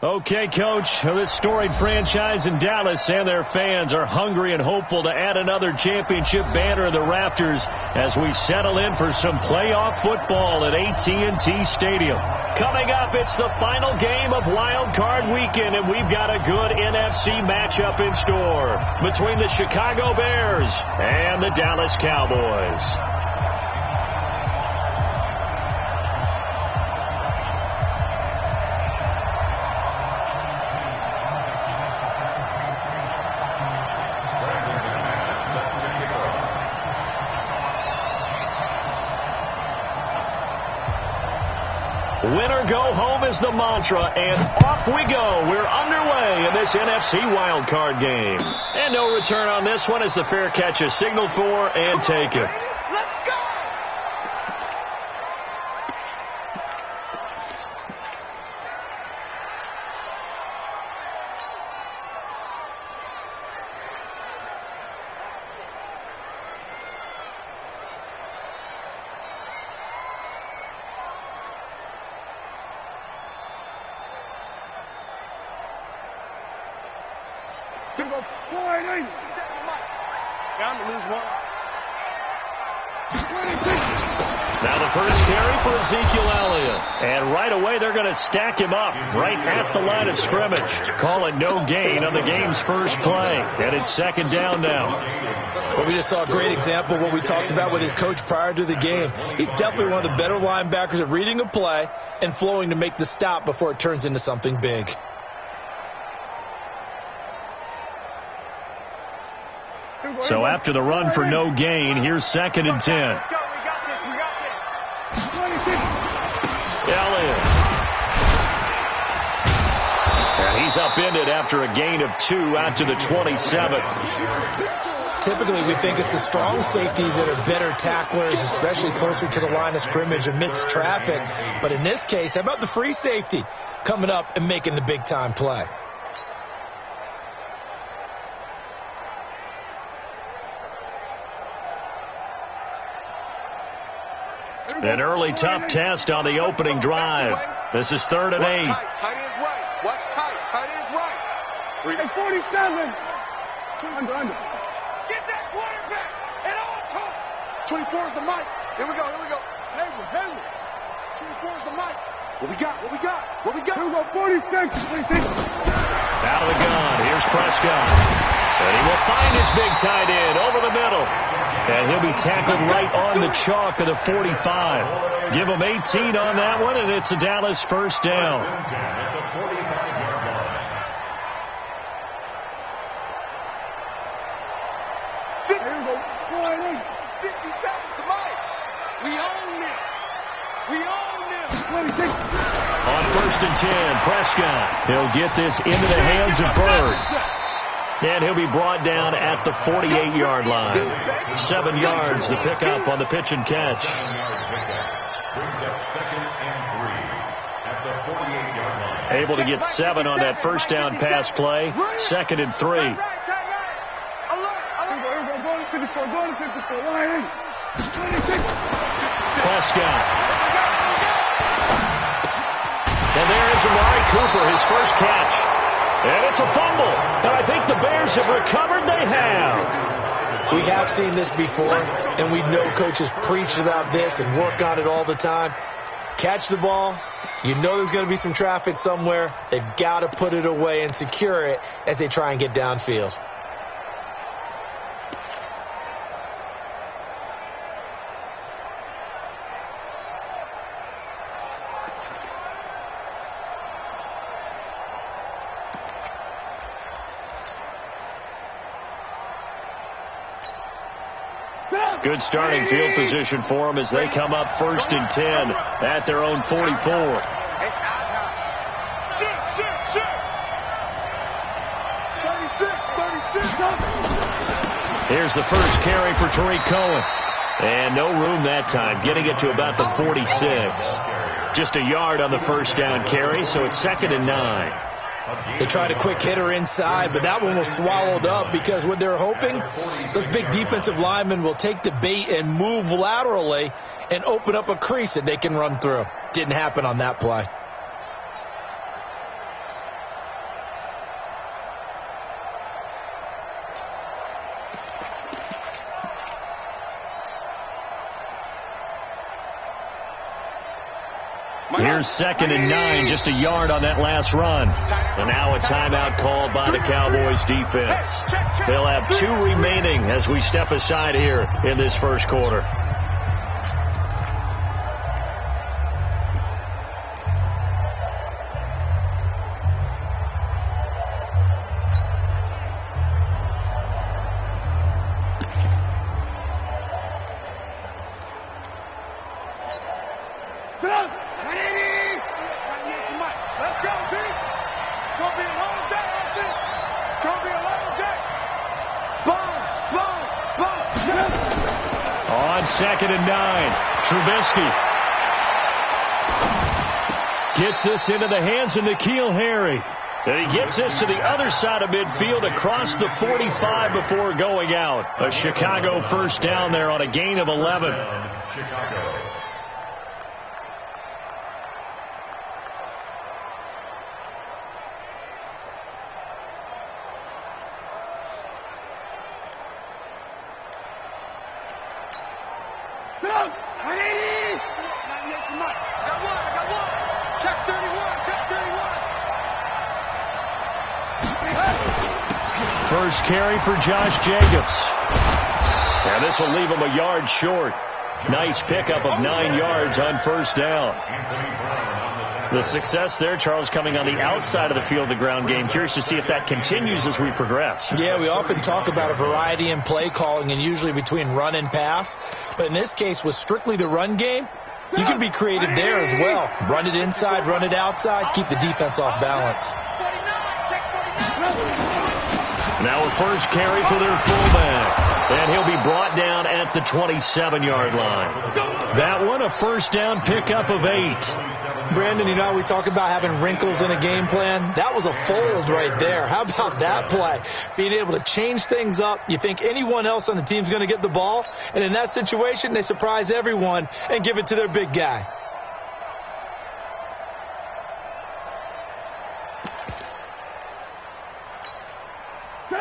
Okay, Coach, this storied franchise in Dallas and their fans are hungry and hopeful to add another championship banner in the rafters as we settle in for some playoff football at AT&T Stadium. Coming up, it's the final game of Wild Card Weekend, and we've got a good NFC matchup in store between the Chicago Bears and the Dallas Cowboys. Win or go home is the mantra, and off we go. We're underway in this NFC wildcard game. And no return on this one as the fair catch is signaled for and taken. Let's go! Down to lose one. Now the first carry for Ezekiel Elliott. And right away they're going to stack him up right at the line of scrimmage. Call it no gain on the game's first play. And it's second down now. Well, we just saw a great example of what we talked about with his coach prior to the game. He's definitely one of the better linebackers at reading a play and flowing to make the stop before it turns into something big. So after the run for no gain, here's second and 10. We got this. Elliott. And he's upended after a gain of 2 out to the 27. Typically, we think it's the strong safeties that are better tacklers, especially closer to the line of scrimmage amidst traffic. But in this case, how about the free safety coming up and making the big-time play? An early tough test on the opening drive. This is 3rd and 8. Tight end's right. Watch tight. Tight end's right. 47. Under. Get that quarterback at all costs. 24 is the mic. Here we go. Hayward. 24 is the mic. What we got? Here we go, 46. Out of the gun. Here's Prescott. And he will find his big tight end over the middle. And he'll be tackled right on the chalk of the 45. Give him 18 on that one, and it's a Dallas first down. 50 seconds to Mike. We own this. On 1st and 10, Prescott. He'll get this into the hands of Bird. And he'll be brought down at the 48-yard line. 7 yards, the pickup on the pitch and catch. Able to get 7 on that first down pass play. 2nd and 3. Prescott. And there is Amari Cooper, his first catch. And it's a fumble. And I think the Bears have recovered. They have. We have seen this before, and we know coaches preach about this and work on it all the time. Catch the ball. You know there's going to be some traffic somewhere. They've got to put it away and secure it as they try and get downfield. Good starting field position for them as they come up 1st and 10 at their own 44. Here's the first carry for Tariq Cohen. And no room that time, getting it to about the 46. Just a yard on the first down carry, so it's 2nd and 9. They tried a quick hitter inside, but that one was swallowed up because what they're hoping, those big defensive linemen will take the bait and move laterally and open up a crease that they can run through. Didn't happen on that play. Here's 2nd and 9, just a yard on that last run. And now a timeout called by the Cowboys defense. They'll have 2 remaining as we step aside here in this first quarter. Let's go, D. It's going to be a long day on this. It's going to be a long day. Spawn. On 2nd and 9, Trubisky gets this into the hands of N'Keal Harry. And he gets this to the other side of midfield across the 45 before going out. A Chicago first down there on a gain of 11. Chicago. First carry for Josh Jacobs. And this will leave him a yard short. Nice pickup of 9 yards on first down. The success there, Charles, coming on the outside of the field, the ground game. Curious to see if that continues as we progress. Yeah, we often talk about a variety in play calling and usually between run and pass. But in this case, with strictly the run game, you can be creative there as well. Run it inside, run it outside, keep the defense off balance. Now a first carry for their fullback. And he'll be brought down at the 27-yard line. That one, a first down pickup of 8. Brandon, you know, we talk about having wrinkles in a game plan. That was a fold right there. How about that play? Being able to change things up. You think anyone else on the team's going to get the ball, and in that situation, they surprise everyone and give it to their big guy.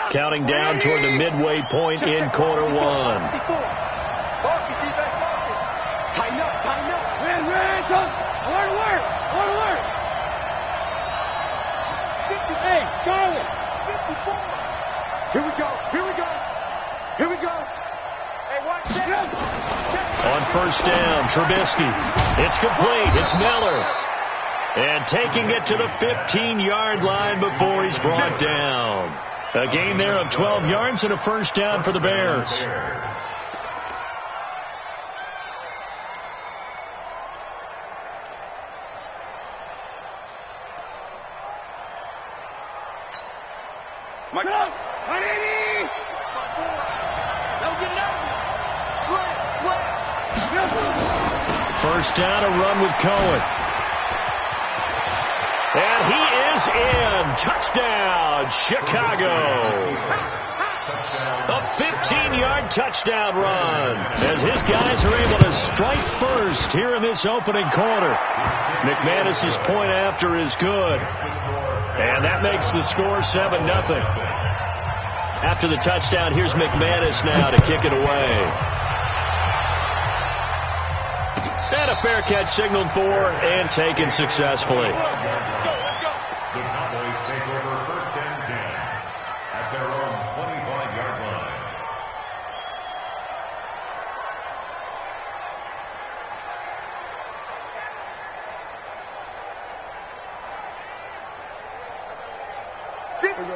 Counting down toward the midway point in quarter 1. Tighten up. Alert. Hey, Charlie. 54. Here we go. Hey, watch it. On first down, Trubisky. It's complete. It's Miller. And taking it to the 15-yard line before he's brought down. A gain there of 12 yards and a first down for the Bears. First down, a run with Cohen. And he is in. Touchdown, Chicago. A 15-yard touchdown run as his guys are able to strike first here in this opening quarter. McManus's point after is good. And that makes the score 7-0. After the touchdown, here's McManus now to kick it away. And a fair catch signaled for and taken successfully. The Cowboys take over 1st and 10 at their own 25-yard line.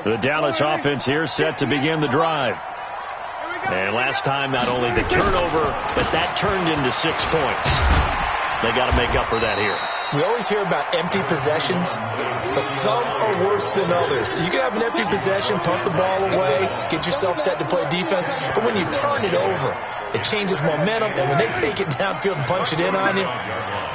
The Dallas offense here set to begin the drive. And last time, not only the turnover, but that turned into 6 points. They got to make up for that here. We always hear about empty possessions, but some are worse than others. You can have an empty possession, punt the ball away, get yourself set to play defense, but when you turn it over, it changes momentum, and when they take it downfield and punch it in on you,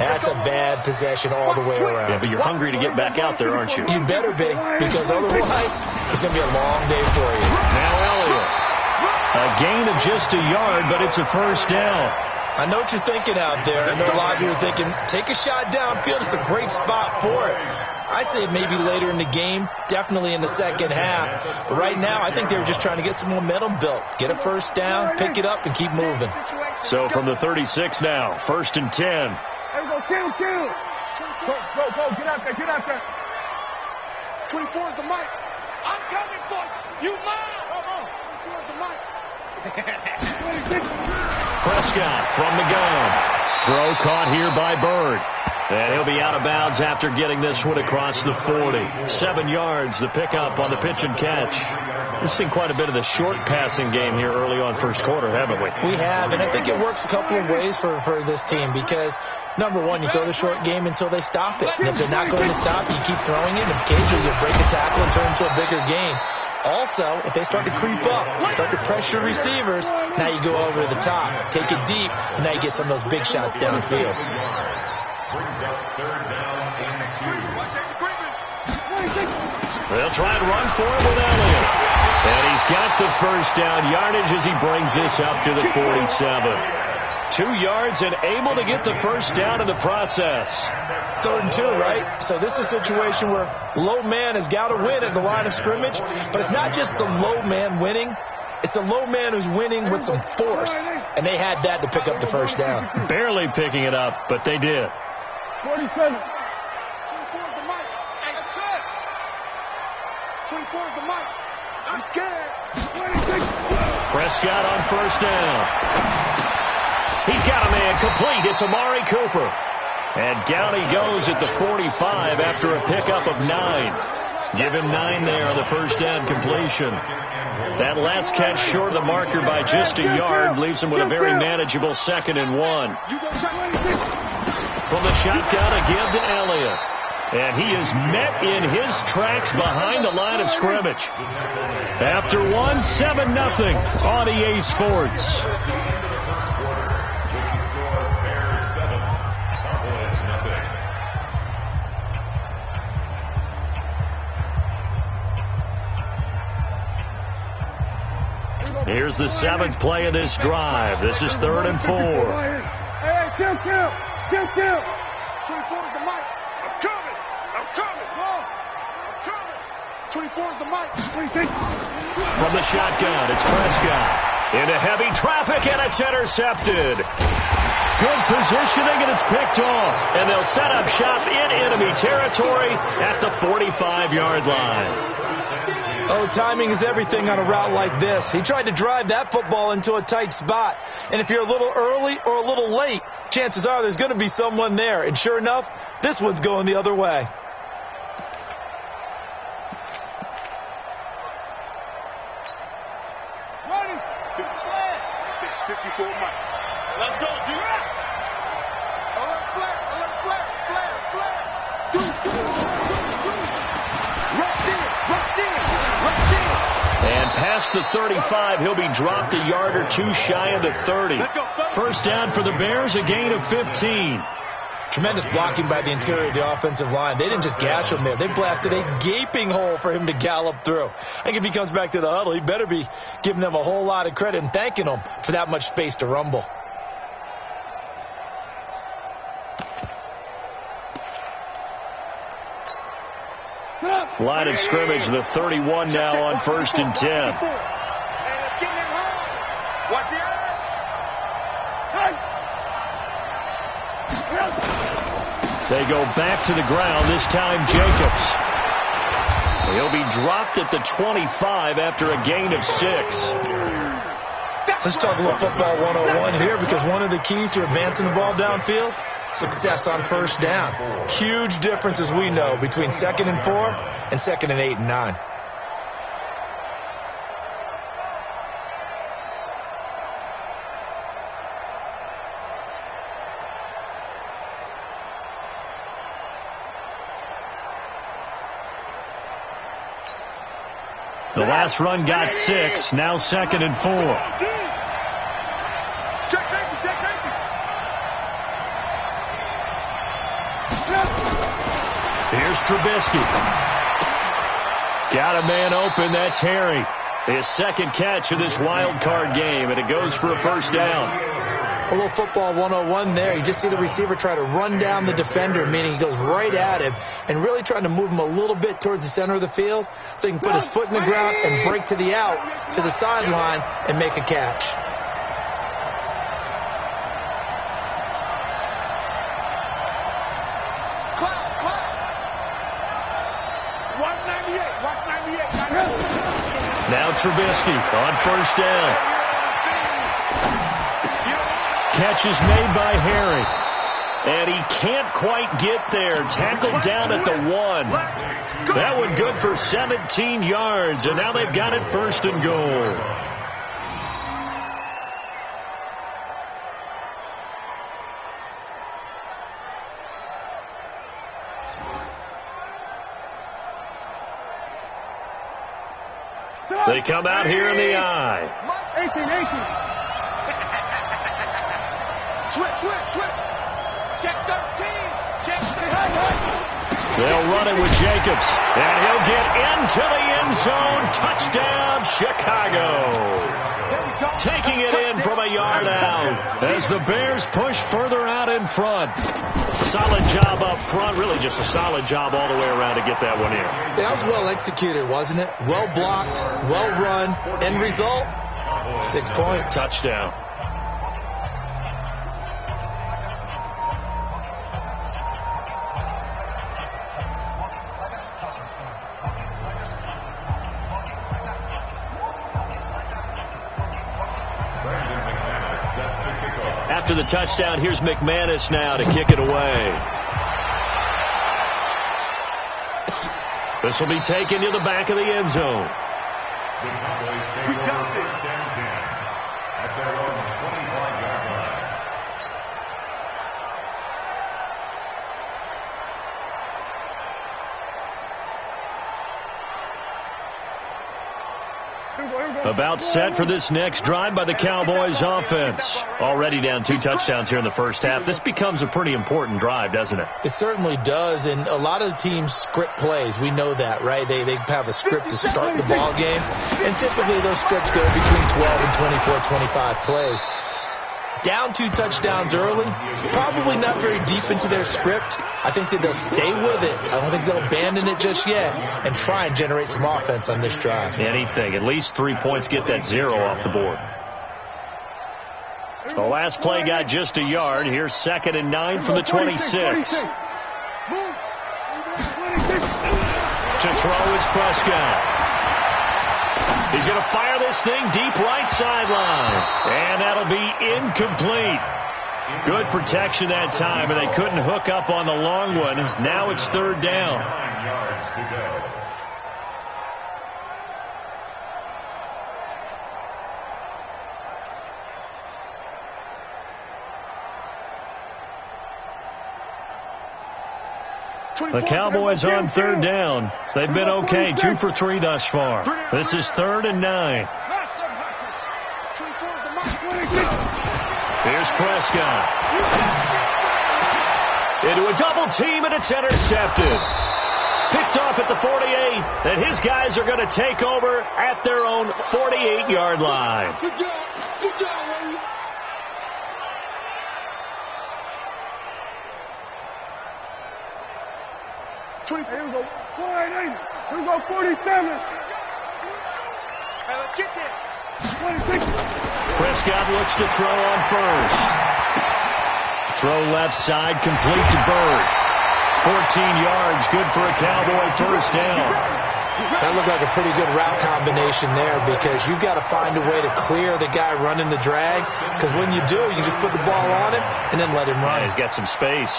that's a bad possession all the way around. Yeah, but you're hungry to get back out there, aren't you? You better be, because otherwise, it's going to be a long day for you. Now Elliott. A gain of just a yard, but it's a first down. I know what you're thinking out there. I know a lot of you are thinking, take a shot downfield. It's a great spot for it. I'd say maybe later in the game, definitely in the second half. But right now, I think they were just trying to get some momentum built. Get a first down, pick it up, and keep moving. So from the 36 now, 1st and 10. There we go, 2. Go, get out there, get out there. 24 is the mic. I'm coming for you. You mine. 24 is the mic. Prescott from the gun. Throw caught here by Bird. And he'll be out of bounds after getting this one across the 40. 7 yards, the pickup on the pitch and catch. We've seen quite a bit of the short passing game here early on first quarter, haven't we? We have, and I think it works a couple of ways for this team because, number one, you throw the short game until they stop it. And if they're not going to stop, you keep throwing it, and occasionally you'll break a tackle and turn it into a bigger game. Also, if they start to creep up, start to pressure receivers, now you go over the top, take it deep, and now you get some of those big shots downfield. Brings up 3rd down and 2. They'll try and run for it with Elliott. And he's got the first down yardage as he brings this up to the 47. 2 yards and able to get the first down in the process. 3rd and 2, right? So this is a situation where low man has got to win at the line of scrimmage, but it's not just the low man winning. It's the low man who's winning with some force, and they had that to pick up the first down. Barely picking it up, but they did. 47. 24 is the mic. Hey, that's it. 24 is the mic. I'm scared. 26. Prescott on first down. He's got a man complete. It's Amari Cooper. And down he goes at the 45 after a pickup of 9. Give him 9 there on the first down completion. That last catch short of the marker by just a yard leaves him with a very manageable 2nd and 1. From the shotgun again to Elliott. And he is met in his tracks behind the line of scrimmage. After 1, 7-0 on EA Sports. Here's the 7th play of this drive. This is 3rd and 4. Hey, kill. 24 is the mic. I'm coming. Come. I'm coming. 24 is the mic. 26. From the shotgun, it's Prescott. Into heavy traffic, and it's intercepted. Good positioning, and it's picked off. And they'll set up shop in enemy territory at the 45-yard line. Oh, timing is everything on a route like this. He tried to drive that football into a tight spot. And if you're a little early or a little late, chances are there's going to be someone there. And sure enough, this one's going the other way. Ready. 54 mic. Let's go, D. Alert flare. Rush in. And past the 35, he'll be dropped a yard or 2 shy of the 30. First down for the Bears, a gain of 15. Tremendous blocking by the interior of the offensive line. They didn't just gash him there. They blasted a gaping hole for him to gallop through. I think if he comes back to the huddle, he better be giving them a whole lot of credit and thanking them for that much space to rumble. Line of scrimmage, the 31 now on 1st and 10. And it's getting him home. Watch the eye. They go back to the ground, this time Jacobs. He'll be dropped at the 25 after a gain of 6. Let's talk a little football 101 here, because one of the keys to advancing the ball downfield, success on first down. Huge difference, as we know, between 2nd and 4 and 2nd and 8 and 9. The last run got 6, now 2nd and 4. Check safety. Here's Trubisky. Got a man open, that's Harry. His 2nd catch of this wild card game, and it goes for a first down. A little football 101 there. You just see the receiver try to run down the defender, meaning he goes right at him and really trying to move him a little bit towards the center of the field so he can put his foot in the ground and break to the out, to the sideline, and make a catch. Now Trubisky on first down. Catch is made by Harry. And he can't quite get there. Tackled down at the 1. That one good for 17 yards. And now they've got it first and goal. They come out here in the I. 18. Switch. Check 13. Check 13. They'll run it with Jacobs. And he'll get into the end zone. Touchdown, Chicago. Taking it in from a yard out as the Bears push further out in front. Solid job up front. Really just a solid job all the way around to get that one in. That was well executed, wasn't it? Well blocked, well run. End result, 6 points. Touchdown. After the touchdown, here's McManus now to kick it away. This will be taken to the back of the end zone. The Cowboys take over first and 10 at their own 25-yard line. About set for this next drive by the Cowboys offense. Already down 2 touchdowns here in the first half. This becomes a pretty important drive, doesn't it? It certainly does, and a lot of the teams script plays. We know that, right? They have a script to start the ball game, and typically those scripts go between 12 and 24, 25 plays. Down 2 touchdowns early, probably not very deep into their script. I think that they'll stay with it. I don't think they'll abandon it just yet and try and generate some offense on this drive. Anything. At least 3 points, get that 0 off the board. The last play got just a yard. Here's 2nd and 9 from the 26. To throw is Prescott. He's going to fire this thing deep right sideline. And that'll be incomplete. Good protection that time, and they couldn't hook up on the long one. Now it's 3rd down. 9 yards to go. The Cowboys on 3rd down. They've been okay, 2 for 3 thus far. This is 3rd and 9. Here's Prescott. Into a double team, and it's intercepted. Picked off at the 48, and his guys are going to take over at their own 48-yard line. Good job, Ray. Here we go. 48. Here we go. 47. Hey, let's get there. 26. Prescott looks to throw on first. Throw left side, complete to Bird. 14 yards, good for a Cowboy first down. That looked like a pretty good route combination there because you've got to find a way to clear the guy running the drag, because when you do, you just put the ball on him and then let him run. Yeah, he's got some space.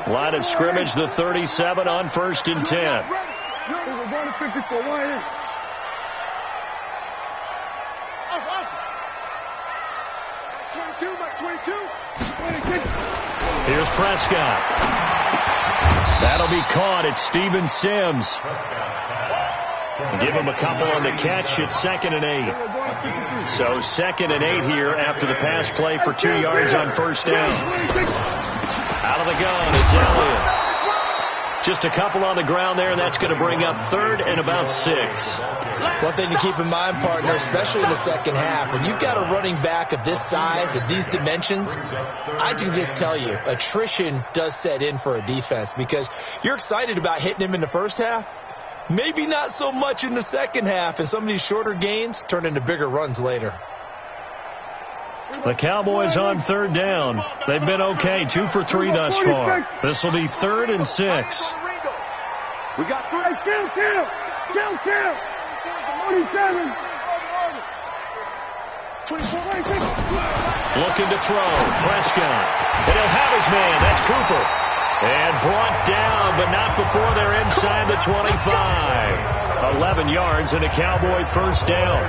Line of scrimmage, the 37 on 1st and 10. We're going to 54. Why is? Off. 22, Mike, 22. 26. Here's Prescott. That'll be caught. It's Steven Sims. Give him a couple on the catch. It's 2nd and 8. So 2nd and 8 here after the pass play for 2 yards on first down. Out of the gun, it's Elliott. Just a couple on the ground there, and that's going to bring up 3rd and about 6. One thing to keep in mind, partner, especially in the second half, when you've got a running back of this size, of these dimensions, I can just tell you, attrition does set in for a defense because you're excited about hitting him in the first half. Maybe not so much in the second half, and some of these shorter gains turn into bigger runs later. The Cowboys on third down. They've been okay, 2 for 3 thus far. This will be 3rd and 6. We got 3. Hey, kill. 27. 24. Looking to throw. Prescott. And he'll have his man. That's Cooper. And brought down, but not before they're inside the 25. 11 yards and a Cowboy first down.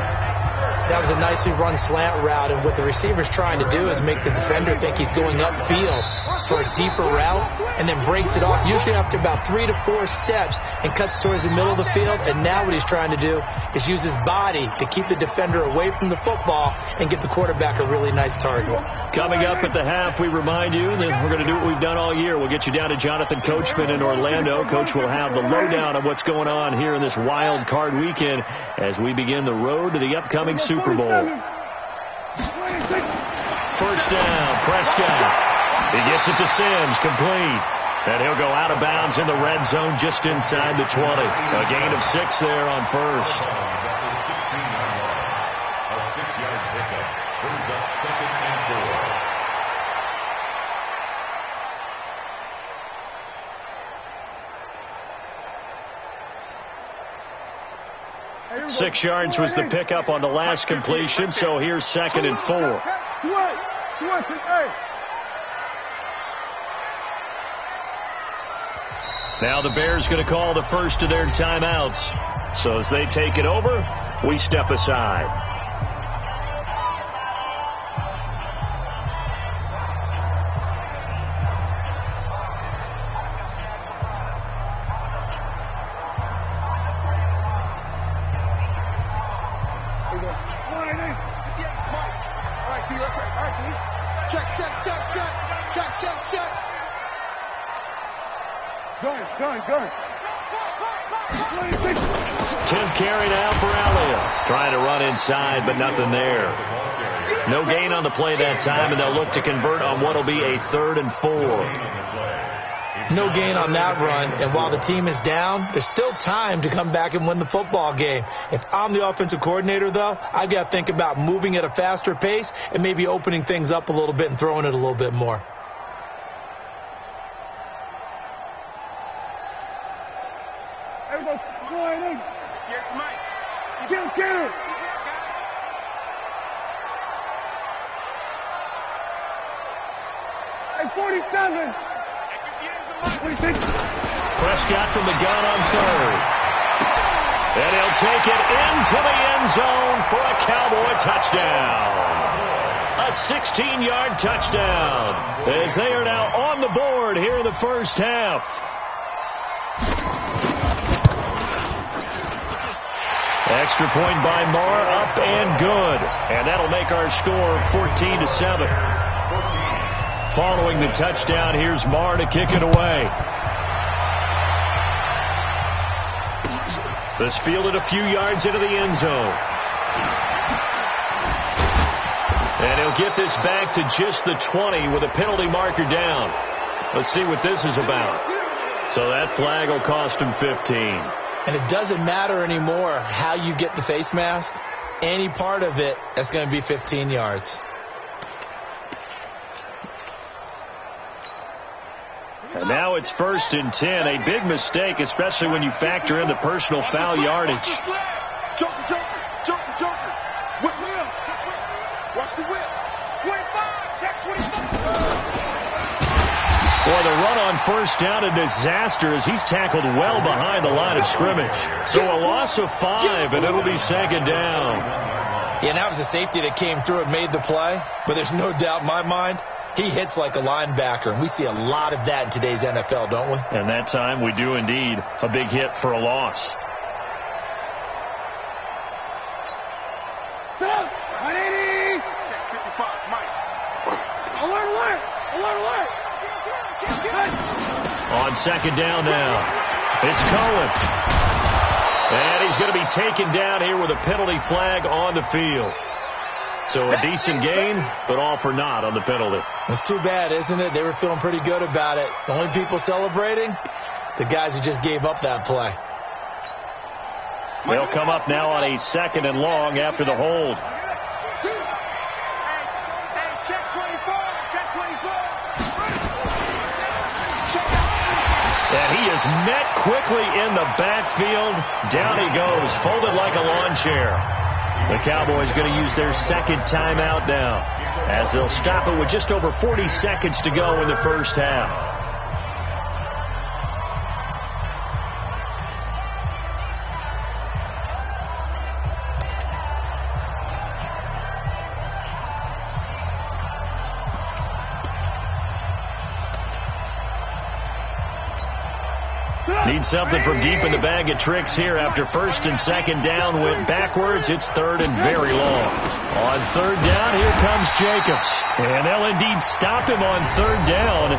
That was a nicely run slant route, and what the receiver's trying to do is make the defender think he's going upfield for a deeper route, and then breaks it off, usually after about 3 to 4 steps, and cuts towards the middle of the field. And now what he's trying to do is use his body to keep the defender away from the football and give the quarterback a really nice target. Coming up at the half, we remind you that we're going to do what we've done all year. We'll get you down to Jonathan Coachman in Orlando. Coach will have the lowdown of what's going on here in this wild card weekend as we begin the road to the upcoming Super Bowl. First down, Prescott. He gets it to Sims, complete. And he'll go out of bounds in the red zone just inside the 20. A gain of 6 there on first. A 6-yard pickup brings up 2nd and 4. 6 yards was the pickup on the last completion, so here's 2nd and 4. Now the Bears going to call the first of their timeouts. So as they take it over, we step aside. Gun. 10th carry now for Elliott. Trying to run inside, but nothing there. No gain on the play that time, and they'll look to convert on what will be a 3rd and 4. No gain on that run, and while the team is down, there's still time to come back and win the football game. If I'm the offensive coordinator, though, I've got to think about moving at a faster pace and maybe opening things up a little bit and throwing it a little bit more. Kill. Hey, 47. Prescott from the gun on 3rd. And he'll take it into the end zone for a Cowboy touchdown. A 16-yard touchdown as they are now on the board here in the first half. Extra point by Marr, up and good. And that'll make our score 14-7. Following the touchdown, here's Marr to kick it away. This fielded a few yards into the end zone. And he'll get this back to just the 20 with a penalty marker down. Let's see what this is about. So that flag will cost him 15. And it doesn't matter anymore how you get the face mask. Any part of it, that's going to be 15 yards. And now it's 1st and 10. A big mistake, especially when you factor in the personal foul yardage. Joker. Whip. Watch the whip. 25. Check 25. Boy, the run on first down, a disaster as he's tackled well behind the line of scrimmage. So a loss of 5, and it'll be 2nd down. Yeah, and that was a safety that came through and made the play. But there's no doubt in my mind, he hits like a linebacker. And we see a lot of that in today's NFL, don't we? And that time we do indeed. A big hit for a loss. Stop! 180! Check 55, Mike. Alert! On 2nd down now, it's Cohen. And he's going to be taken down here with a penalty flag on the field. So a decent gain, but all for naught on the penalty. It's too bad, isn't it? They were feeling pretty good about it. The only people celebrating, the guys who just gave up that play. They'll come up now on a 2nd and long after the hold. And he is met quickly in the backfield. Down he goes, folded like a lawn chair. The Cowboys going to use their second timeout now, as they'll stop it with just over 40 seconds to go in the first half. Need something from deep in the bag of tricks here after first and second down went backwards. It's third and very long. On third down, here comes Jacobs. And they'll indeed stop him on third down.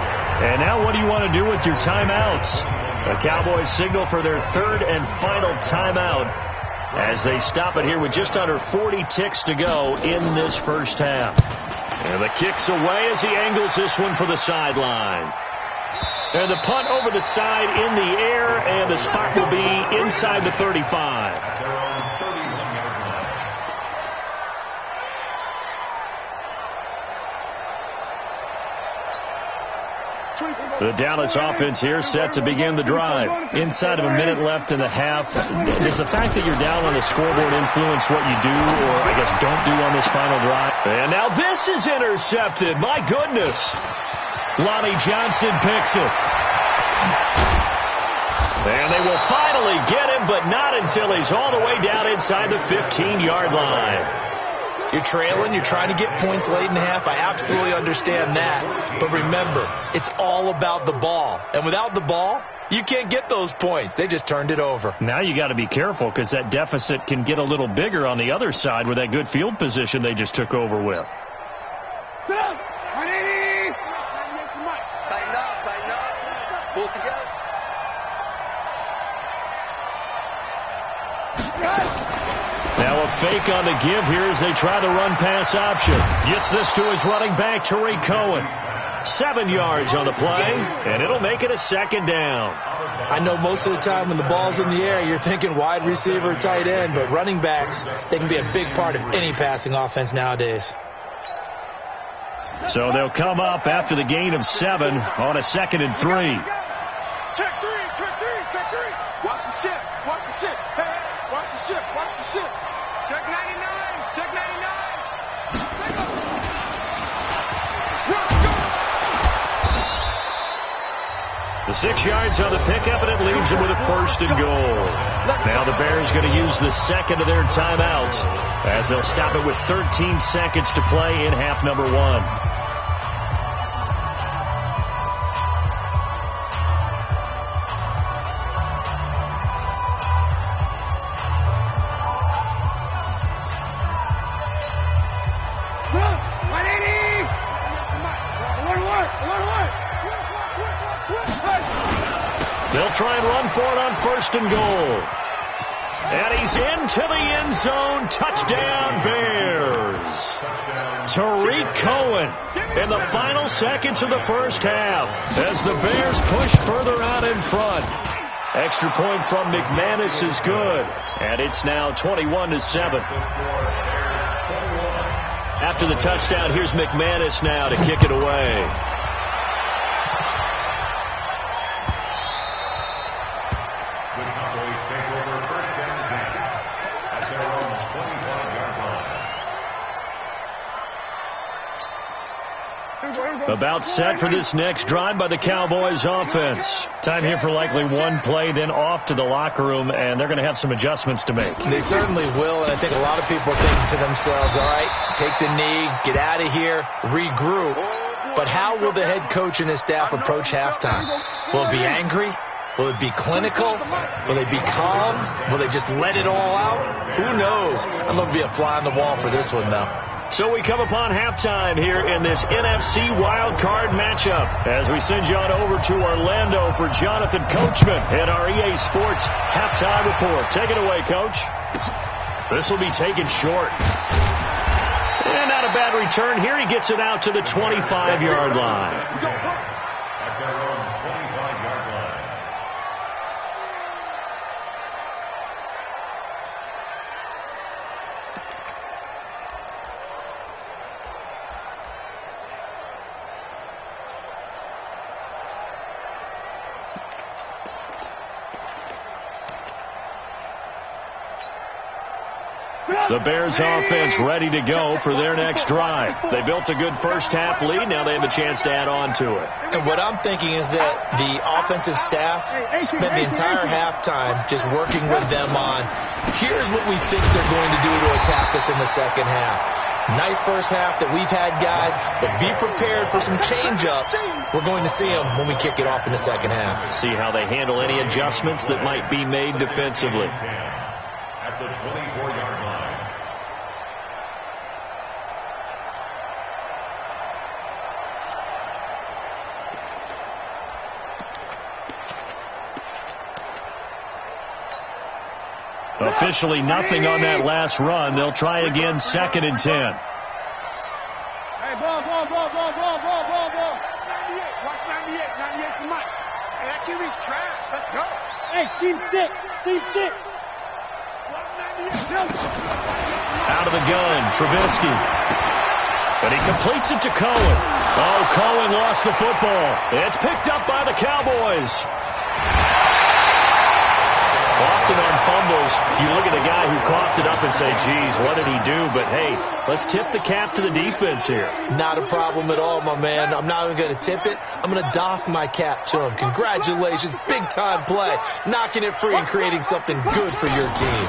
And now what do you want to do with your timeouts? The Cowboys signal for their third and final timeout as they stop it here with just under 40 ticks to go in this first half. And the kick's away as he angles this one for the sideline. And the punt over the side in the air, and the spot will be inside the 35. The Dallas offense here set to begin the drive. Inside of a minute left in the half. Does the fact that you're down on the scoreboard influence what you do, or I guess don't do on this final drive? And now this is intercepted. My goodness. Lonnie Johnson picks it. And they will finally get him, but not until he's all the way down inside the 15-yard line. You're trailing, you're trying to get points late in the half. I absolutely understand that. But remember, it's all about the ball. And without the ball, you can't get those points. They just turned it over. Now you got to be careful because that deficit can get a little bigger on the other side with that good field position they just took over with. Sit up. 180. Tighten up. Pull it together. Now a fake on the give here as they try the run-pass option. Gets this to his running back, Tariq Cohen. 7 yards on the play, and it'll make it a second down. I know most of the time when the ball's in the air, you're thinking wide receiver, tight end, but running backs, they can be a big part of any passing offense nowadays. So they'll come up after the gain of 7 on a 2nd and 3. Check three. Watch the ship. Hey, watch the ship. Check 99. The 6 yards on the pickup, and it leaves them with a 1st and goal. Now the Bears going to use the second of their timeouts as they'll stop it with 13 seconds to play in half number 1. They'll try and run for it on 1st and goal. And he's into the end zone. Touchdown, Bears. Tariq Cohen in the final seconds of the first half as the Bears push further out in front. Extra point from McManus is good. And it's now 21-7. After the touchdown, here's McManus now to kick it away. About set for this next drive by the Cowboys offense. Time here for likely one play, then off to the locker room, and they're going to have some adjustments to make. They certainly will, and I think a lot of people are thinking to themselves, all right, take the knee, get out of here, regroup. But how will the head coach and his staff approach halftime? Will it be angry? Will it be clinical? Will they be calm? Will they just let it all out? Who knows? I'm going to be a fly on the wall for this one, though. So we come upon halftime here in this NFC wildcard matchup as we send you on over to Orlando for Jonathan Coachman and our EA Sports halftime report. Take it away, Coach. This will be taken short. And not a bad return here. He gets it out to the 25-yard line. The Bears offense ready to go for their next drive. They built a good first-half lead. Now they have a chance to add on to it. And what I'm thinking is that the offensive staff spent the entire halftime just working with them on, here's what we think they're going to do to attack us in the second half. Nice first half that we've had, guys, but be prepared for some change-ups. We're going to see them when we kick it off in the second half. See how they handle any adjustments that might be made defensively. At the 24-yard line. Officially nothing on that last run. They'll try again, 2nd and 10. Hey, ball. 98. Watch 98. 98's the mic. Hey, that QB's trash. Let's go. Hey, team 6. Out of the gun, Trubisky. But he completes it to Cohen. Oh, Cohen lost the football. It's picked up by the Cowboys. Often on fumbles, you look at the guy who coughed it up and say, geez, what did he do? But, hey, let's tip the cap to the defense here. Not a problem at all, my man. I'm not even going to tip it. I'm going to doff my cap to him. Congratulations. Big-time play. Knocking it free and creating something good for your team.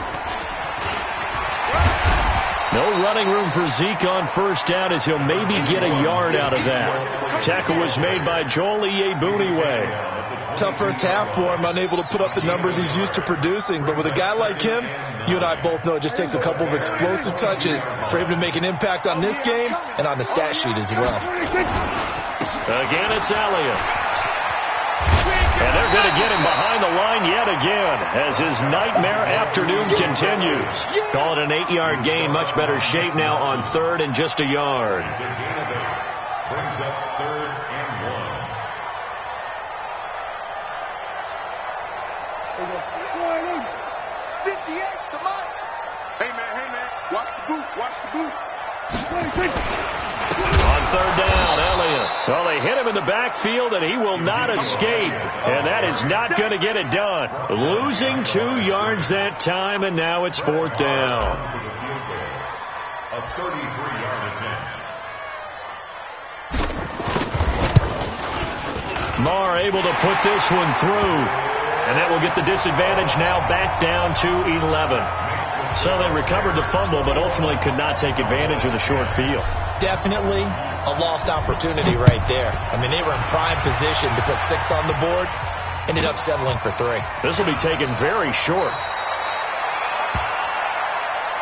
No running room for Zeke on first down as he'll maybe get a yard out of that. Tackle was made by Joel Iyiegbuniwe. Tough first half for him, unable to put up the numbers he's used to producing. But with a guy like him, you and I both know it just takes a couple of explosive touches for him to make an impact on this game and on the stat sheet as well. Again, it's Elliott. And they're going to get him behind the line yet again as his nightmare afternoon continues. Call it an 8-yard gain, much better shape now on 3rd and just a yard. Brings up 3rd and 58's the mic. Hey, man. Watch the boot. On 3rd down, Elliott. Well, they hit him in the backfield, and he will not escape. And that is not going to get it done. Losing 2 yards that time, and now it's 4th down. A 33-yard attempt. Marr able to put this one through. And that will get the disadvantage now back down to 11. So they recovered the fumble, but ultimately could not take advantage of the short field. Definitely a lost opportunity right there. I mean, they were in prime position to put 6 on the board. Ended up settling for 3. This will be taken very short.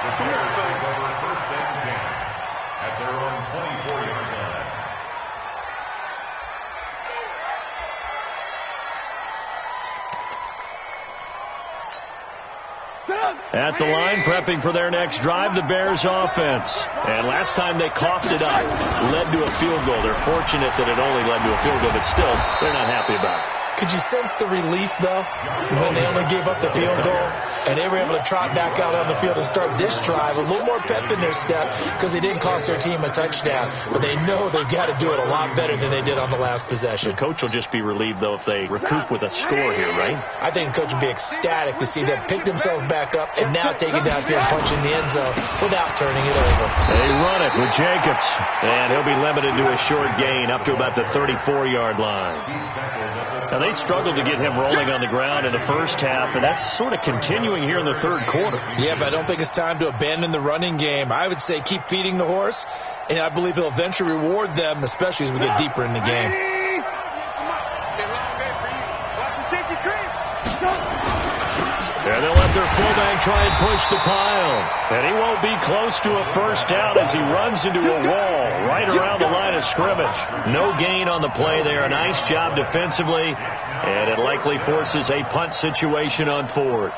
The Bears take over 1st and 10 at their own 24-yard line. At the line, prepping for their next drive, the Bears offense. And last time they coughed it up, led to a field goal. They're fortunate that it only led to a field goal, but still, they're not happy about it. Could you sense the relief, though, when they only gave up the field goal and they were able to trot back out on the field and start this drive? A little more pep in their step because they didn't cost their team a touchdown, but they know they've got to do it a lot better than they did on the last possession. The coach will just be relieved, though, if they recoup with a score here, right? I think the coach would be ecstatic to see them pick themselves back up and now take it downfield and punch in the end zone without turning it over. They run it with Jacobs, and he'll be limited to a short gain up to about the 34-yard line. Now, they struggled to get him rolling on the ground in the first half, and that's sort of continuing here in the 3rd quarter. Yeah, but I don't think it's time to abandon the running game. I would say keep feeding the horse, and I believe he'll eventually reward them, especially as we get deeper in the game. And they'll let their fullback try and push the pile. And he won't be close to a first down as he runs into a wall right around the line of scrimmage. No gain on the play there. A nice job defensively. And it likely forces a punt situation on 4th.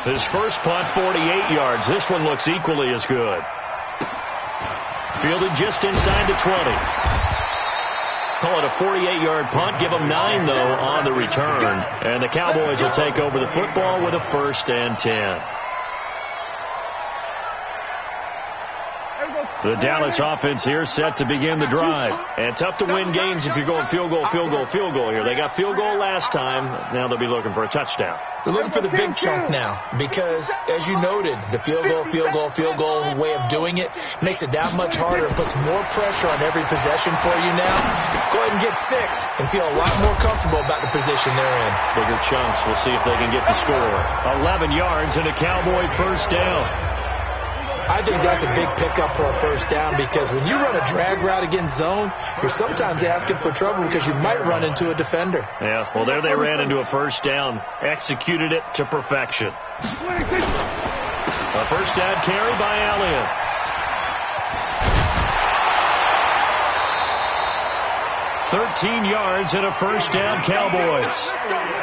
His first punt, 48 yards. This one looks equally as good. Fielded just inside the 20. Call it a 48-yard punt. Give them 9, though, on the return. And the Cowboys will take over the football with a 1st and 10. There we go. The Dallas offense here set to begin the drive. And tough to win games if you're going field goal, field goal, field goal here. They got field goal last time. Now they'll be looking for a touchdown. They're looking for the big chunk now because, as you noted, the field goal way of doing it makes it that much harder. It puts more pressure on every possession for you now. Go ahead and get 6 and feel a lot more comfortable about the position they're in. Bigger chunks. We'll see if they can get the score. 11 yards and a Cowboy first down. I think that's a big pickup for a first down because when you run a drag route against zone, you're sometimes asking for trouble because you might run into a defender. Yeah, well, there they ran into a first down. Executed it to perfection. A first down carry by Elliott. 13 yards and a first down, Cowboys.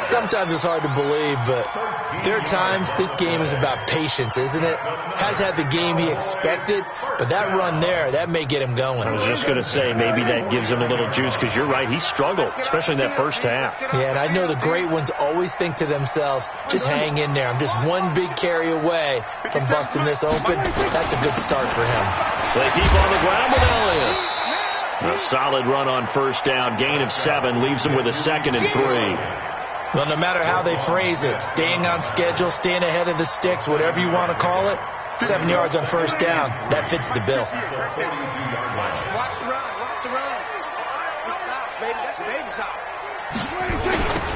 Sometimes it's hard to believe, but there are times this game is about patience, isn't it? Has had the game he expected, but that run there, that may get him going. I was just going to say, maybe that gives him a little juice because you're right, he struggled, especially in that first half. Yeah, and I know the great ones always think to themselves, just hang in there. I'm just one big carry away from busting this open. That's a good start for him. They keep on the ground with Elliott. A solid run on first down. Gain of 7 leaves them with a 2nd and 3. Well, no matter how they phrase it, staying on schedule, staying ahead of the sticks, whatever you want to call it, 7 yards on first down, that fits the bill. Watch the run. Watch the run. That's out, baby. That's baby's out.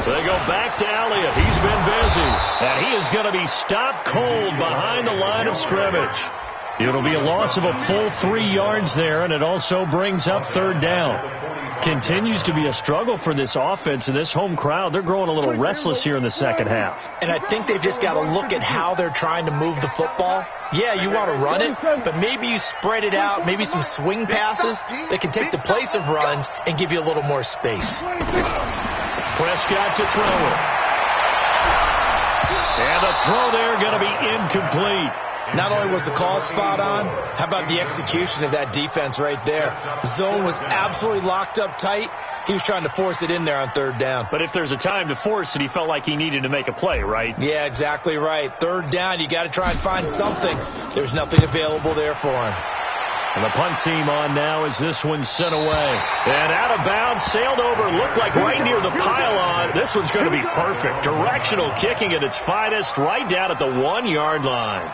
They go back to Elliott. He's been busy. And he is going to be stopped cold behind the line of scrimmage. It'll be a loss of a full 3 yards there, and it also brings up third down. Continues to be a struggle for this offense and this home crowd. They're growing a little restless here in the second half. And I think they've just got to look at how they're trying to move the football. Yeah, you want to run it, but maybe you spread it out, maybe some swing passes that can take the place of runs and give you a little more space. Prescott to throw it. And the throw there going to be incomplete. Not only was the call spot on, how about the execution of that defense right there? The zone was absolutely locked up tight. He was trying to force it in there on third down. But if there's a time to force it, he felt like he needed to make a play, right? Yeah, exactly right. Third down, you got to try and find something. There's nothing available there for him. And the punt team on now as this one's sent away. And out of bounds, sailed over, looked like right near the pylon. This one's going to be perfect. Directional kicking at its finest, right down at the 1 yard line.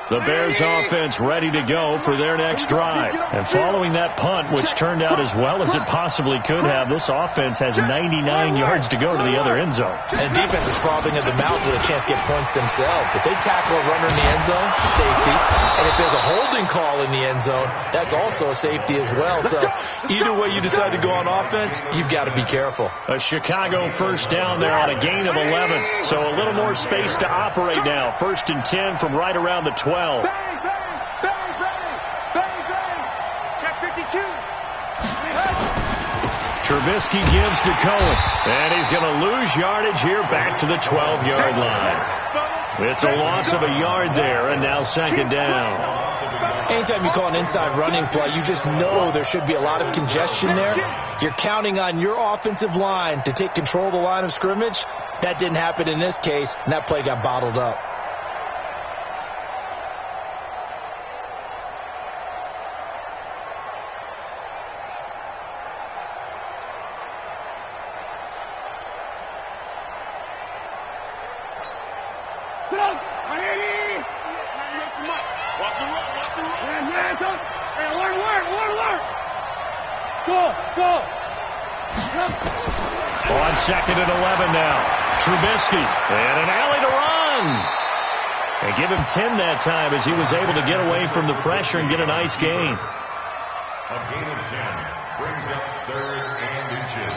The Bears offense ready to go for their next drive. And following that punt, which turned out as well as it possibly could have, this offense has 99 yards to go to the other end zone. And defense is frothing at the mouth with a chance to get points themselves. If they tackle a runner in the end zone, safety. And if there's a holding call in the end zone, that's also a safety as well. So either way you decide to go on offense, you've got to be careful. A Chicago first down there on a gain of 11. So a little more space to operate now. 1st and 10 from right around the 12. Check 52. Trubisky gives to Cohen. And he's going to lose yardage here back to the 12-yard line. It's a loss of a yard there, and now 2nd down. Anytime you call an inside running play, you just know there should be a lot of congestion there. You're counting on your offensive line to take control of the line of scrimmage. That didn't happen in this case, and that play got bottled up. On 2nd and 11 now. Trubisky and an alley to run. And give him 10 that time as he was able to get away from the pressure and get a nice gain. A gain of 10 brings up 3rd and inches.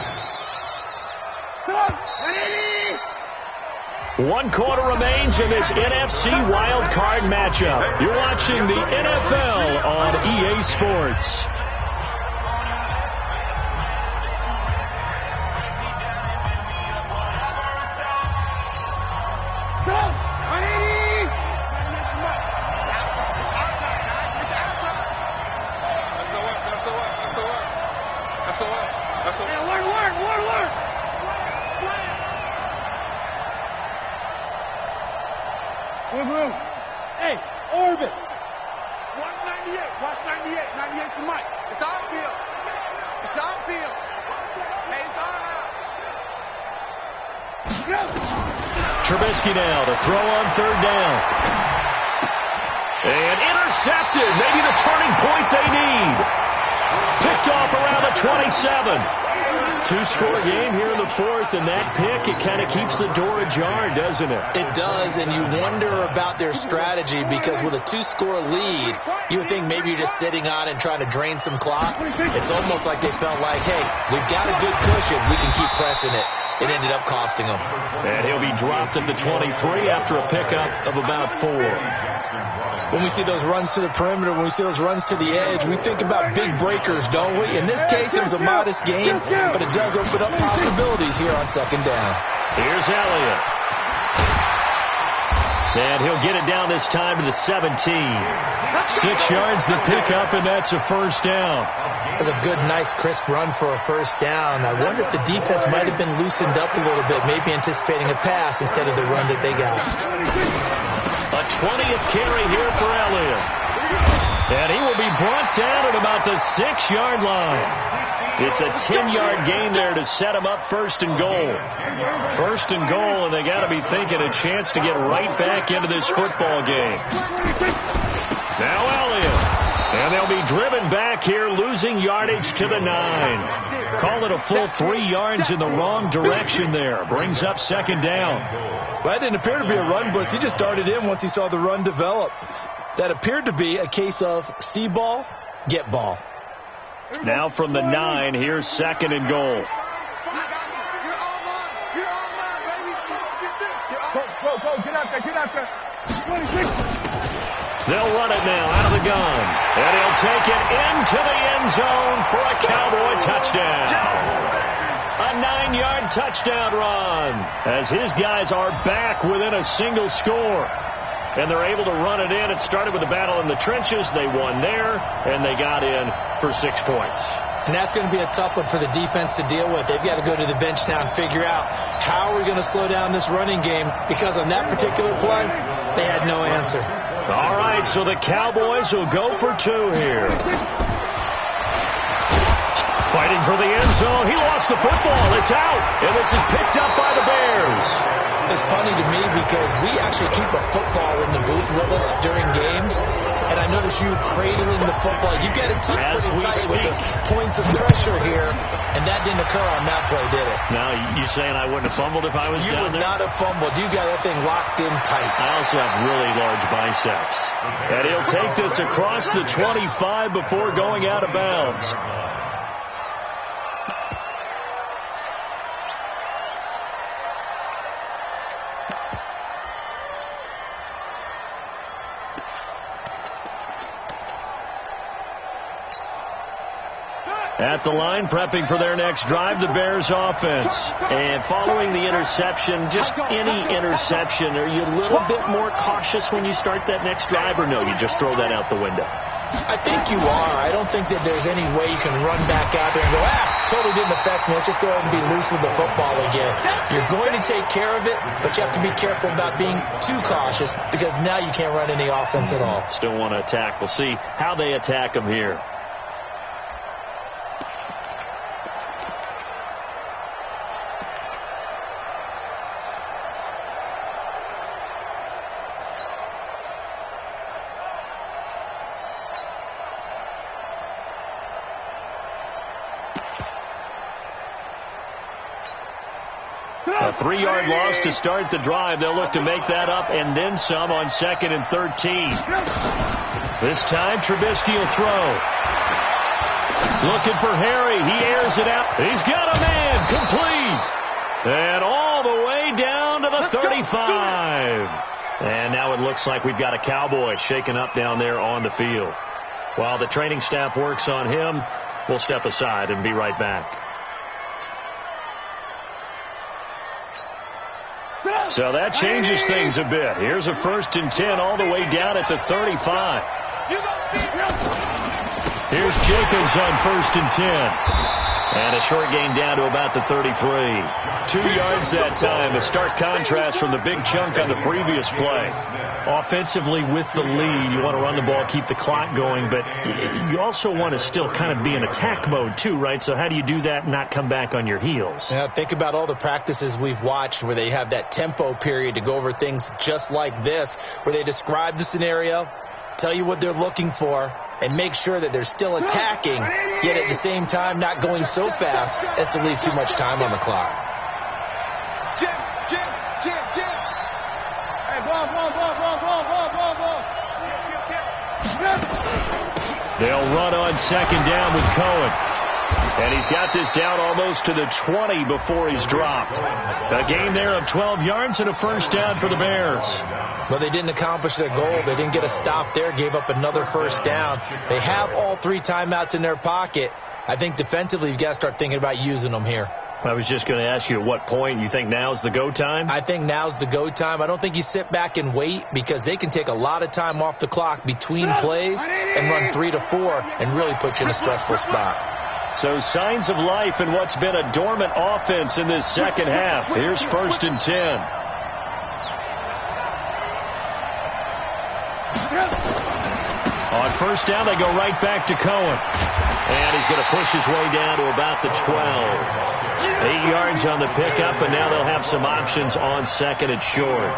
1 quarter remains in this NFC wild card matchup. You're watching the NFL on EA Sports. Hey, Orbit. Watch 98. 98's the mic. It's our field. It's our field. Hey, it's our house. Trubisky now to throw on third down. And intercepted. Maybe the turning point they need. Picked off around the 27. Two-score game here in the fourth, and that pick, it kind of keeps the door ajar, doesn't it? It does, and you wonder about their strategy because with a two-score lead, you would think maybe you're just sitting on and trying to drain some clock. It's almost like they felt like, hey, we've got a good cushion. We can keep pressing it. It ended up costing them. And he'll be dropped at the 23 after a pickup of about 4. When we see those runs to the perimeter, when we see those runs to the edge, we think about big breakers, don't we? In this case, it was a modest gain, but it does open up possibilities here on second down. Here's Elliott. And he'll get it down this time to the 17. 6 yards the pickup, and that's a first down. That's a good, nice, crisp run for a first down. I wonder if the defense might have been loosened up a little bit, maybe anticipating a pass instead of the run that they got. A 20th carry here for Elliott. And he will be brought down at about the 6-yard line. It's a 10-yard gain there to set him up first and goal. First and goal, and they got to be thinking a chance to get right back into this football game. Now Elliott. And they'll be driven back here, losing yardage to the 9. Call it a full 3 yards in the wrong direction there. Brings up second down. Well, that didn't appear to be a run blitz. He just started in once he saw the run develop. That appeared to be a case of see ball, get ball. Now from the 9, here's second and goal. You're all mine. You're all mine, baby. Go, get out there. 26. They'll run it now out of the gun. And he'll take it into the end zone for a Cowboy touchdown. A 9-yard touchdown run as his guys are back within a single score. And they're able to run it in. It started with a battle in the trenches. They won there, and they got in for 6 points. And that's going to be a tough one for the defense to deal with. They've got to go to the bench now and figure out how are we going to slow down this running game, because on that particular play, they had no answer. All right, so the Cowboys will go for 2 here. Fighting for the end zone. He lost the football. It's out, and this is picked up by the Bears. It's funny to me because we actually keep a football in the booth with us during games, and I notice you cradling the football. You get it too pretty tight with the points of pressure here, and that didn't occur on that play, did it? Now, you saying I wouldn't have fumbled if I was down there? You would not have fumbled. You got that thing locked in tight. I also have really large biceps. And he'll take this across the 25 before going out of bounds. At the line, prepping for their next drive, the Bears offense. And following the interception, just any interception, are you a little bit more cautious when you start that next drive, or no, you just throw that out the window? I think you are. I don't think that there's any way you can run back out there and go, totally didn't affect me. Let's just go ahead and be loose with the football again. You're going to take care of it, but you have to be careful about being too cautious because now you can't run any offense at all. Still want to attack. We'll see how they attack them here. A 3-yard loss to start the drive. They'll look to make that up and then some on 2nd and 13. This time, Trubisky will throw. Looking for Harry. He airs it out. He's got a man. Complete. And all the way down to the 35. And now it looks like we've got a Cowboy shaken up down there on the field. While the training staff works on him, we'll step aside and be right back. So that changes things a bit. Here's a 1st and 10 all the way down at the 35. Here's Jacobs on 1st and 10. And a short gain down to about the 33. 2 yards that time. A stark contrast from the big chunk on the previous play. Offensively with the lead, you want to run the ball, keep the clock going, but you also want to still kind of be in attack mode too, right? So how do you do that and not come back on your heels? Yeah, think about all the practices we've watched where they have that tempo period to go over things just like this, where they describe the scenario, tell you what they're looking for, and make sure that they're still attacking, yet at the same time not going so fast as to leave too much time on the clock. Jim. Hey, go. They'll run on second down with Cohen. And he's got this down almost to the 20 before he's dropped. A gain there of 12 yards and a first down for the Bears. Well, they didn't accomplish their goal. They didn't get a stop there, gave up another first down. They have all 3 timeouts in their pocket. I think defensively you've got to start thinking about using them here. I was just going to ask you at what point you think now's the go time? I think now's the go time. I don't think you sit back and wait because they can take a lot of time off the clock between plays and run 3 to 4 and really put you in a stressful spot. So signs of life in what's been a dormant offense in this second half. Here's 1st and 10. On first down, they go right back to Cohen. And he's going to push his way down to about the 12. 8 yards on the pickup, and now they'll have some options on second and short.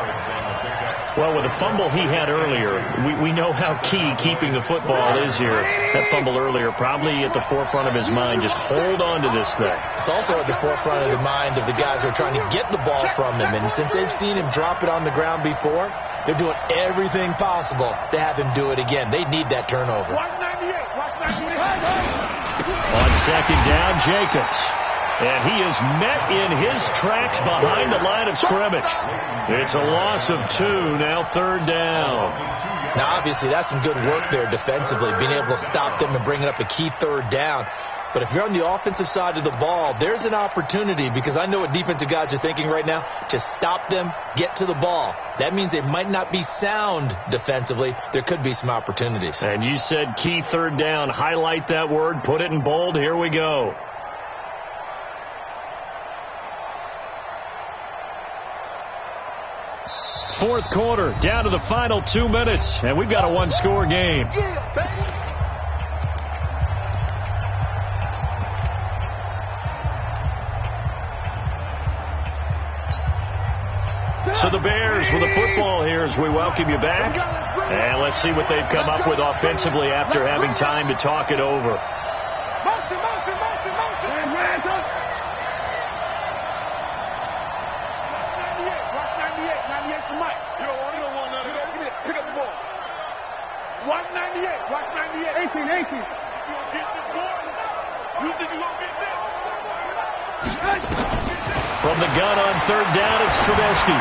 Well, with the fumble he had earlier, we know how key keeping the football is here. That fumble earlier probably at the forefront of his mind. Just hold on to this thing. It's also at the forefront of the mind of the guys who are trying to get the ball from him. And since they've seen him drop it on the ground before, they're doing everything possible to have him do it again. They need that turnover. 198. Watch 98. On second down, Jacobs. And he is met in his tracks behind the line of scrimmage. It's a loss of 2, now 3rd down. Now, obviously, that's some good work there defensively, being able to stop them and bringing up a key 3rd down. But if you're on the offensive side of the ball, there's an opportunity, because I know what defensive guys are thinking right now, to stop them, get to the ball. That means they might not be sound defensively. There could be some opportunities. And you said key 3rd down. Highlight that word, put it in bold. Here we go. Fourth quarter, down to the final 2 minutes, and we've got a 1-score game. So the Bears with the football here as we welcome you back. And let's see what they've come up with offensively after having time to talk it over. Motion. 98 for Mike. You don't want none of that. Give me that. Pick up the ball. 198. Watch 98. 18. You gonna get this ball? You think you gonna get this? From the gun on 3rd down, it's Trubisky.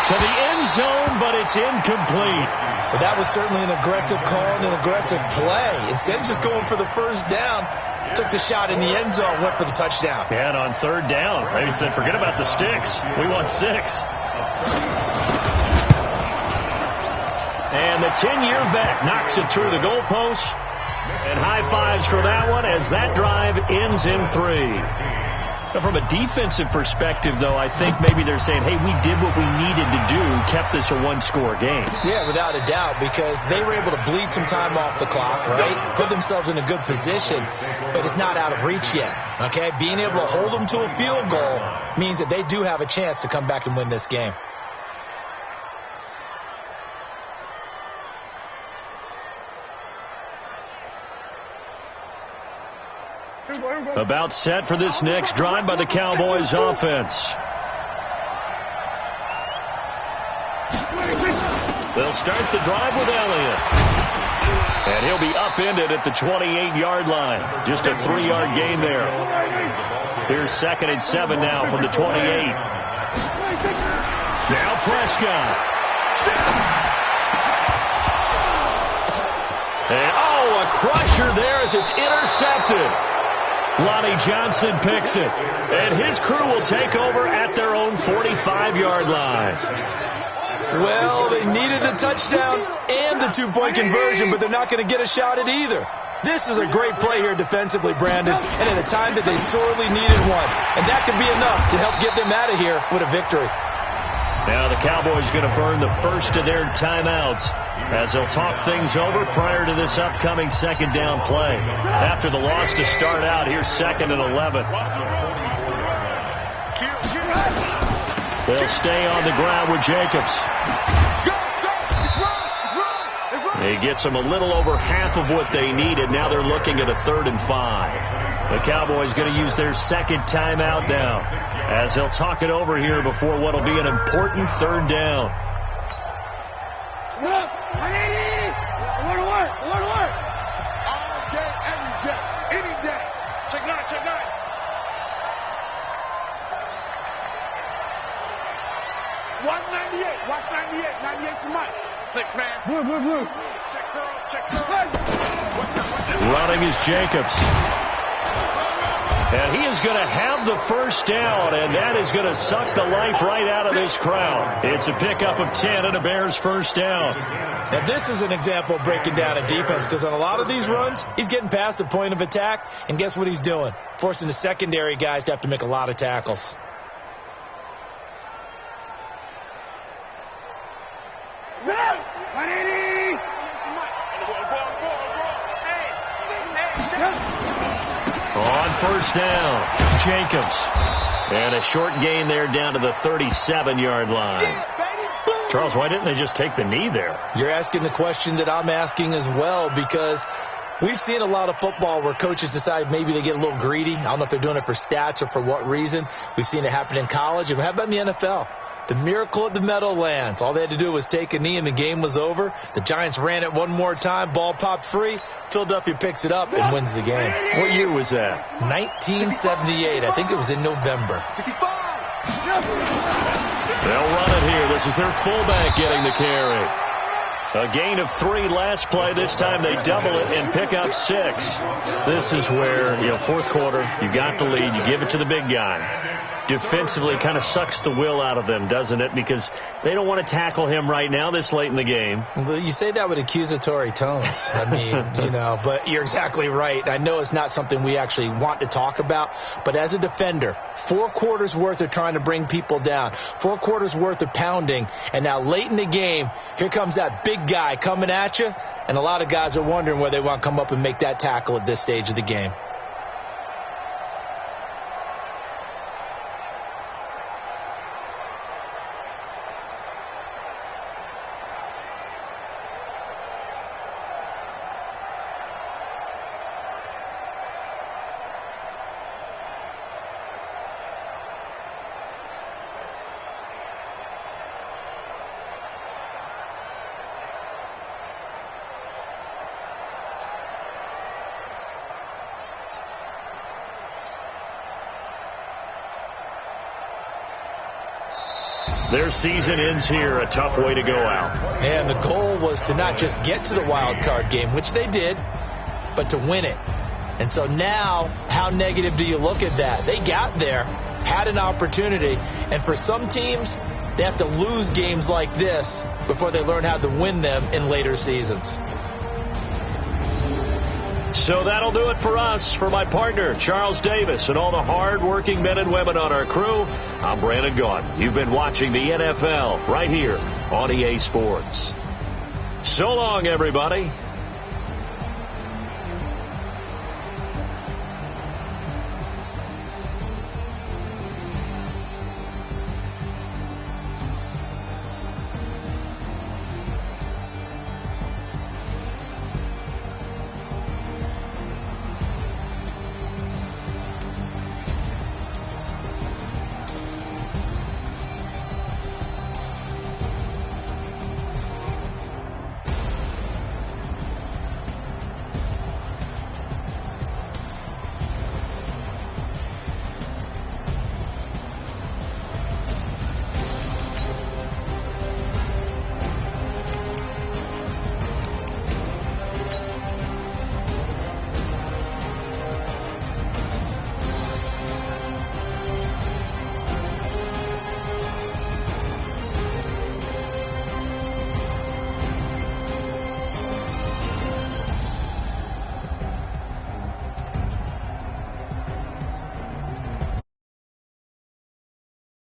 To the end zone, but it's incomplete. But that was certainly an aggressive call and an aggressive play. Instead of just going for the first down, took the shot in the end zone, went for the touchdown. And on 3rd down, they said, forget about the sticks. We want 6. And the 10-year vet knocks it through the goalpost. And high fives for that one as that drive ends in 3. Now, from a defensive perspective, though, I think maybe they're saying, hey, we did what we needed to do, kept this a 1-score game. Yeah, without a doubt, because they were able to bleed some time off the clock, right? Put themselves in a good position, but it's not out of reach yet, okay? Being able to hold them to a field goal means that they do have a chance to come back and win this game. About set for this next drive by the Cowboys offense. They'll start the drive with Elliott. And he'll be upended at the 28-yard line. Just a 3-yard gain there. Here's 2nd and 7 now from the 28. Now Prescott. And, a crusher there as it's intercepted. Lonnie Johnson picks it. And his crew will take over at their own 45-yard line. Well, they needed the touchdown and the 2-point conversion, but they're not going to get a shot at either. This is a great play here defensively, Brandon, and at a time that they sorely needed one. And that could be enough to help get them out of here with a victory. Now the Cowboys going to burn the first of their timeouts as they'll talk things over prior to this upcoming second down play. After the loss to start out, here's 2nd and 11. They'll stay on the ground with Jacobs. He gets them a little over half of what they needed. Now they're looking at a 3rd and 5. The Cowboys going to use their second timeout now as they'll talk it over here before what will be an important 3rd down. All day, every day, any day. Check 9, check 9. Watch 98. Watch 98. 98's the mic. 6 man. Blue. Check girls. Check girls. Running is Jacobs. And he is going to have the first down, and that is going to suck the life right out of this crowd. It's a pickup of 10 and a Bears first down. Now, this is an example of breaking down a defense because on a lot of these runs, he's getting past the point of attack, and guess what he's doing? Forcing the secondary guys to have to make a lot of tackles. On first down, Jacobs. And a short gain there down to the 37-yard line. Charles, why didn't they just take the knee there? You're asking the question that I'm asking as well, because we've seen a lot of football where coaches decide maybe they get a little greedy. I don't know if they're doing it for stats or for what reason. We've seen it happen in college. And how about in the NFL? The miracle at the Meadowlands. All they had to do was take a knee and the game was over. The Giants ran it one more time. Ball popped free. Philadelphia picks it up and wins the game. What year was that? 1978. I think it was in November. They'll run it here. This is their fullback getting the carry. A gain of 3 last play. This time they double it and pick up 6. This is where, fourth quarter, you got the lead. You give it to the big guy. Defensively, kind of sucks the will out of them, doesn't it? Because they don't want to tackle him right now this late in the game. You say that with accusatory tones. I mean, but you're exactly right. I know it's not something we actually want to talk about, but as a defender, 4 quarters worth of trying to bring people down, 4 quarters worth of pounding, and now late in the game, here comes that big guy coming at you, and a lot of guys are wondering whether they want to come up and make that tackle at this stage of the game. Their season ends here. A tough way to go out. And the goal was to not just get to the wild card game, which they did, but to win it. And so now, how negative do you look at that? They got there, had an opportunity, and for some teams, they have to lose games like this before they learn how to win them in later seasons. So that'll do it for us. For my partner, Charles Davis, and all the hard-working men and women on our crew, I'm Brandon Gaudin. You've been watching the NFL right here on EA Sports. So long, everybody.